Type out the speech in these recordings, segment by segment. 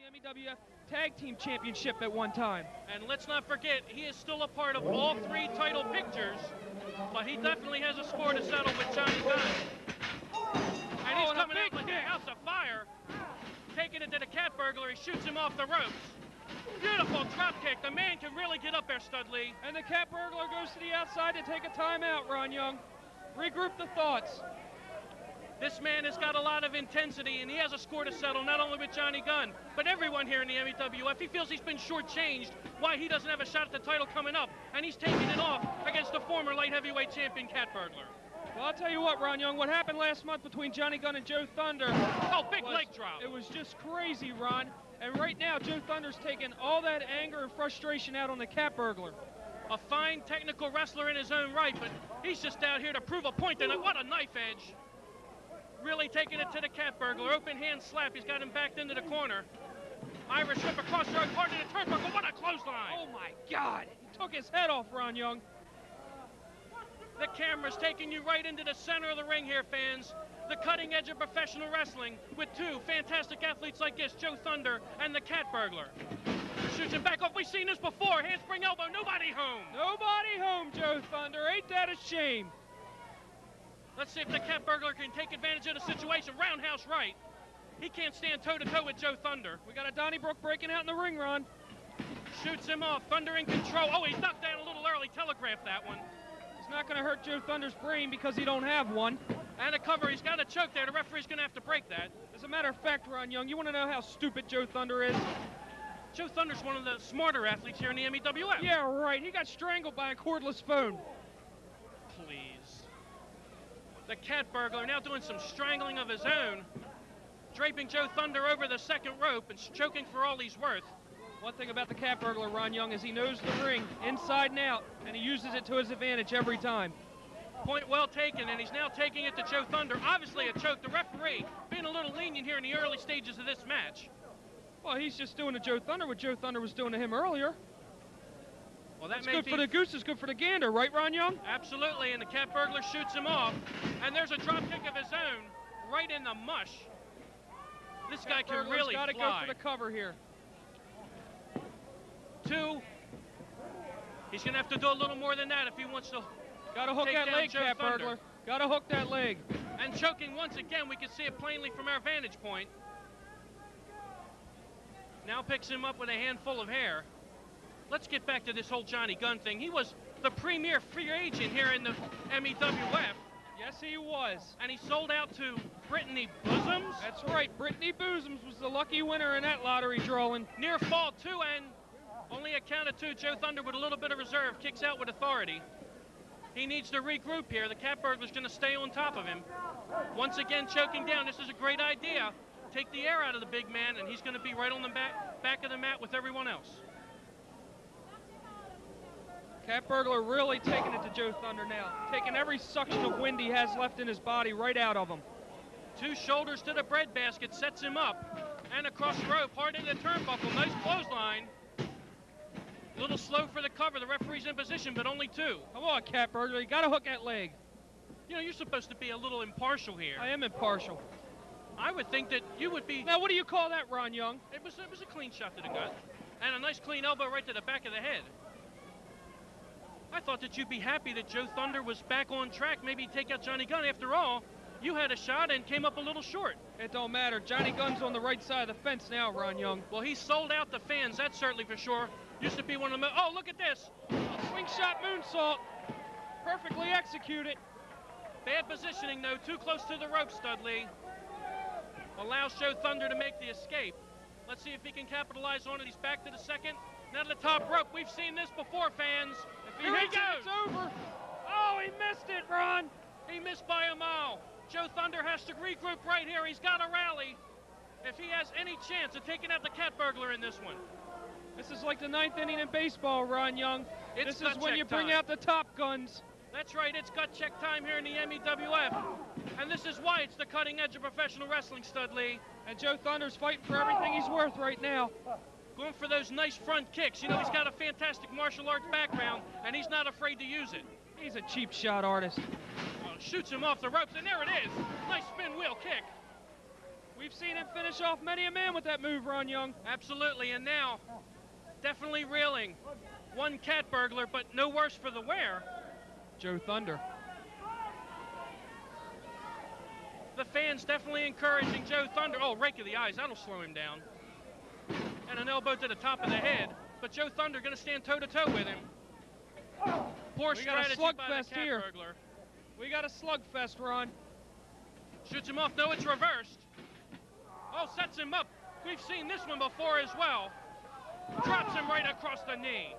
the MEWF Tag Team Championship at one time. And let's not forget, he is still a part of all three title pictures, but he definitely has a score to settle with Johnny Gunn. And he's coming out like a house of fire, taking it to the cat burglar. He shoots him off the ropes. Beautiful drop kick. The man can really get up there, Studley. And the cat burglar goes to the outside to take a timeout, Ron Young. Regroup the thoughts. This man has got a lot of intensity, and he has a score to settle, not only with Johnny Gunn, but everyone here in the MEWF. He feels he's been shortchanged, why he doesn't have a shot at the title coming up, and he's taking it off against the former light heavyweight champion, Cat Burglar. Well, I'll tell you what, Ron Young, what happened last month between Johnny Gunn and Joe Thunder. Oh, big leg drop. It was just crazy, Ron. And right now, Joe Thunder's taking all that anger and frustration out on the cat burglar. A fine technical wrestler in his own right, but he's just out here to prove a point, and what a knife edge. Really taking it to the cat burglar. Open hand slap. He's got him backed into the corner. Irish whip across the road, hard to the turnbuckle. What a clothesline. Oh, my God. He took his head off, Ron Young. The camera's taking you right into the center of the ring here, fans. The cutting edge of professional wrestling with two fantastic athletes like this, Joe Thunder and the cat burglar. Shoots him back off. We've seen this before. Handspring elbow. Nobody home. Nobody home, Joe Thunder. Ain't that a shame? Let's see if the cat burglar can take advantage of the situation. Roundhouse right. He can't stand toe-to-toe with Joe Thunder. We got a Donnybrook breaking out in the ring, Ron. Shoots him off. Thunder in control. Oh, he's knocked down a little early. Telegraphed that one. It's not going to hurt Joe Thunder's brain because he don't have one. And a cover. He's got a choke there. The referee's going to have to break that. As a matter of fact, Ron Young, you want to know how stupid Joe Thunder is? Joe Thunder's one of the smarter athletes here in the MEWF. Yeah, right. He got strangled by a cordless phone. Please. The cat burglar now doing some strangling of his own, draping Joe Thunder over the second rope and choking for all he's worth. One thing about the cat burglar, Ron Young, is he knows the ring inside and out, and he uses it to his advantage every time. Point well taken, and he's now taking it to Joe Thunder. Obviously a choke. The referee being a little lenient here in the early stages of this match. Well, he's just doing to Joe Thunder what Joe Thunder was doing to him earlier. Well, that's good for the goose is good for the gander, right, Ron Young? Absolutely, and the cat burglar shoots him off, and there's a drop kick of his own right in the mush. This guy can really fly. Got to go for the cover here. Two. He's going to have to do a little more than that if he wants to. Got to hook that leg, cat burglar. Got to hook that leg. And choking once again. We can see it plainly from our vantage point. Now picks him up with a handful of hair. Let's get back to this whole Johnny Gunn thing. He was the premier free agent here in the MEWF. Yes, he was. And he sold out to Brittany Bosoms. That's right. Brittany Bosoms was the lucky winner in that lottery drawing. Near fall, too, and only a count of two. Joe Thunder with a little bit of reserve kicks out with authority. He needs to regroup here. The cat burglar's going to stay on top of him. Once again, choking down. This is a great idea. Take the air out of the big man, and he's going to be right on the back of the mat with everyone else. Cat burglar really taking it to Joe Thunder now. Taking every suction of wind he has left in his body right out of him. Two shoulders to the breadbasket, sets him up. And across the rope, hard into the turnbuckle. Nice clothesline. A little slow for the cover. The referee's in position, but only two. Come on, cat burglar. You got to hook that leg. You know, you're supposed to be a little impartial here. I am impartial. I would think that you would be... Now, what do you call that, Ron Young? It was a clean shot to the gut. And a nice clean elbow right to the back of the head. I thought that you'd be happy that Joe Thunder was back on track, maybe take out Johnny Gunn. After all, you had a shot and came up a little short. It don't matter. Johnny Gunn's on the right side of the fence now, Ron Young. Well, he sold out the fans, that's certainly for sure. Used to be one of the... Oh, look at this. Swing shot moonsault. Perfectly executed. Bad positioning, though. Too close to the rope, Studley. Allows Joe Thunder to make the escape. Let's see if he can capitalize on it. He's back to the second. Now to the top rope. We've seen this before, fans. Here he goes. It's over. Oh, he missed it, Ron. He missed by a mile. Joe Thunder has to regroup right here. He's got to rally if he has any chance of taking out the cat burglar in this one. This is like the 9th inning in baseball, Ron Young. This is when you bring out the top guns. That's right. It's gut check time here in the MEWF. And this is why it's the cutting edge of professional wrestling, Studley. And Joe Thunder's fighting for everything he's worth right now. Going for those nice front kicks. You know, he's got a fantastic martial arts background, and he's not afraid to use it. He's a cheap shot artist. Well, shoots him off the ropes, and there it is. Nice spin wheel kick. We've seen him finish off many a man with that move, Ron Young. Absolutely, and now definitely reeling. One cat burglar, but no worse for the wear. Joe Thunder. The fans definitely encouraging Joe Thunder. Oh, rake of the eyes, that'll slow him down. And an elbow to the top of the head. But Joe Thunder going to stand toe-to-toe with him. Poor strategy by the cat burglar. We got a slugfest, Ron. Shoots him off. No, it's reversed. Oh, sets him up. We've seen this one before as well. Drops him right across the knee.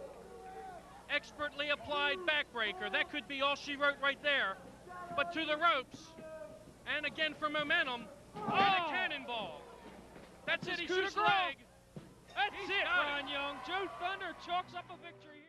Expertly applied backbreaker. That could be all she wrote right there. But to the ropes. And again for momentum. And a cannonball. That's it. He shoots leg. That's it, Ron Young. Joe Thunder chalks up a victory.